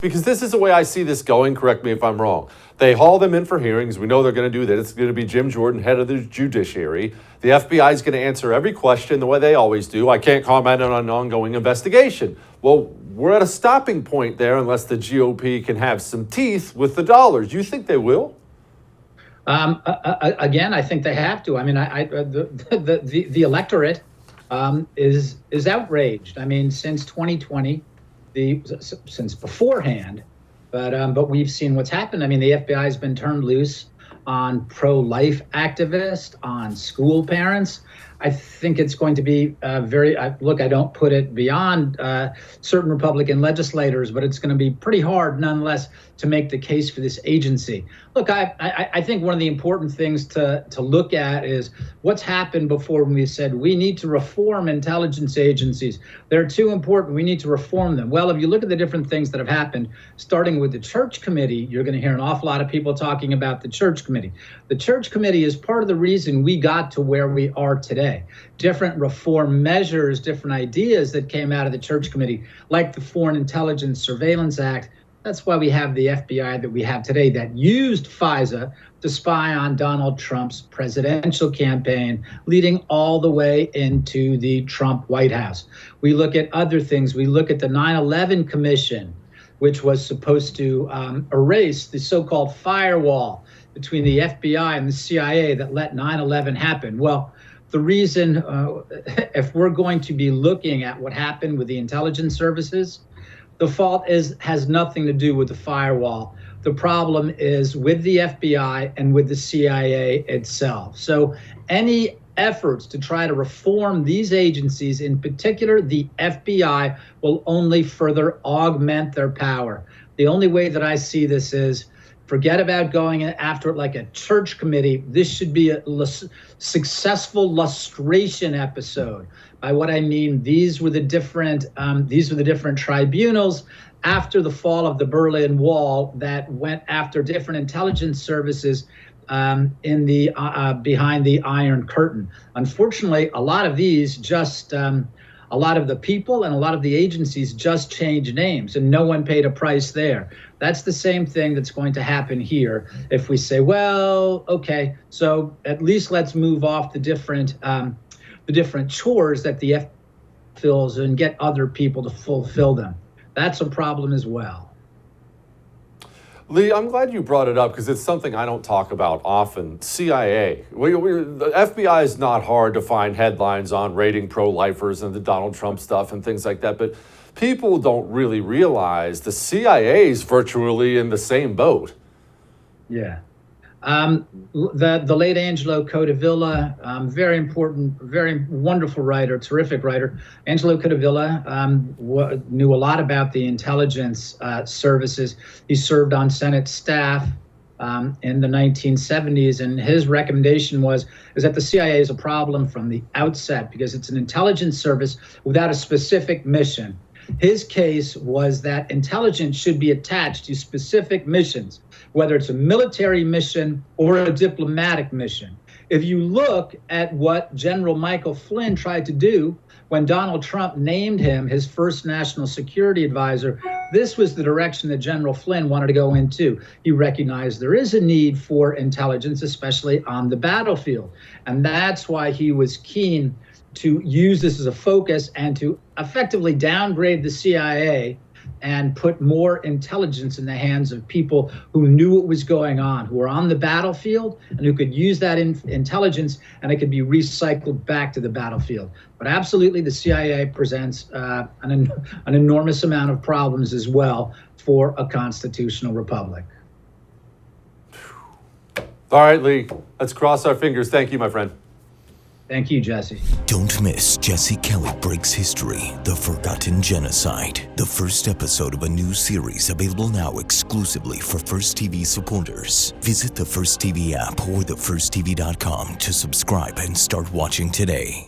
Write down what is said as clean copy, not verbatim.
Because this is the way I see this going. Correct me if I'm wrong. They haul them in for hearings. We know they're going to do that. It's going to be Jim Jordan, head of the judiciary. The FBI is going to answer every question the way they always do. I can't comment on an ongoing investigation. Well, we're at a stopping point there unless the GOP can have some teeth with the dollars. You think they will? Again, I think they have to. I mean, the electorate is outraged. I mean, since 2020. Since beforehand, but we've seen what's happened. I mean, the FBI has been turned loose on pro-life activists, on school parents. I think it's going to be I don't put it beyond certain Republican legislators, but it's going to be pretty hard nonetheless to make the case for this agency. Look, I think one of the important things to look at is what's happened before when we said we need to reform intelligence agencies. They're too important. We need to reform them. Well, if you look at the different things that have happened, starting with the Church Committee, you're going to hear an awful lot of people talking about the Church Committee. The Church Committee is part of the reason we got to where we are today. Different reform measures, different ideas that came out of the Church Committee, like the Foreign Intelligence Surveillance Act. That's why we have the FBI that we have today that used FISA to spy on Donald Trump's presidential campaign, leading all the way into the Trump White House. We look at other things. We look at the 9/11 Commission, which was supposed to erase the so-called firewall between the FBI and the CIA that let 9/11 happen. Well, the reason, if we're going to be looking at what happened with the intelligence services, the fault has nothing to do with the firewall. The problem is with the FBI and with the CIA itself. So any efforts to try to reform these agencies, in particular the FBI, will only further augment their power. The only way that I see this is forget about going after it like a church committee. This should be a successful lustration episode. By what I mean, these were the different tribunals after the fall of the Berlin Wall that went after different intelligence services behind the Iron Curtain. Unfortunately, a lot of these a lot of the people and a lot of the agencies just changed names and no one paid a price there. That's the same thing that's going to happen here if we say, well, okay, so at least let's move off the different chores that the FBI fills and get other people to fulfill them. That's a problem as well. Lee, I'm glad you brought it up because it's something I don't talk about often. CIA. The FBI is not hard to find headlines on rating pro-lifers and the Donald Trump stuff and things like that, but people don't really realize the CIA is virtually in the same boat. Yeah. The late Angelo Codevilla, very important, very wonderful writer, terrific writer. Angelo Codevilla knew a lot about the intelligence services. He served on Senate staff in the 1970s, and his recommendation is that the CIA is a problem from the outset because it's an intelligence service without a specific mission. His case was that intelligence should be attached to specific missions, whether it's a military mission or a diplomatic mission. If you look at what General Michael Flynn tried to do when Donald Trump named him his first national security advisor, this was the direction that General Flynn wanted to go into. He recognized there is a need for intelligence, especially on the battlefield. And that's why he was keen to use this as a focus and to effectively downgrade the CIA and put more intelligence in the hands of people who knew what was going on, who were on the battlefield and who could use that intelligence and it could be recycled back to the battlefield. But absolutely, the CIA presents an enormous amount of problems as well for a constitutional republic. All right, Lee, let's cross our fingers. Thank you, my friend. Thank you, Jesse. Don't miss Jesse Kelly Breaks History, The Forgotten Genocide. The first episode of a new series available now exclusively for First TV supporters. Visit the First TV app or thefirsttv.com to subscribe and start watching today.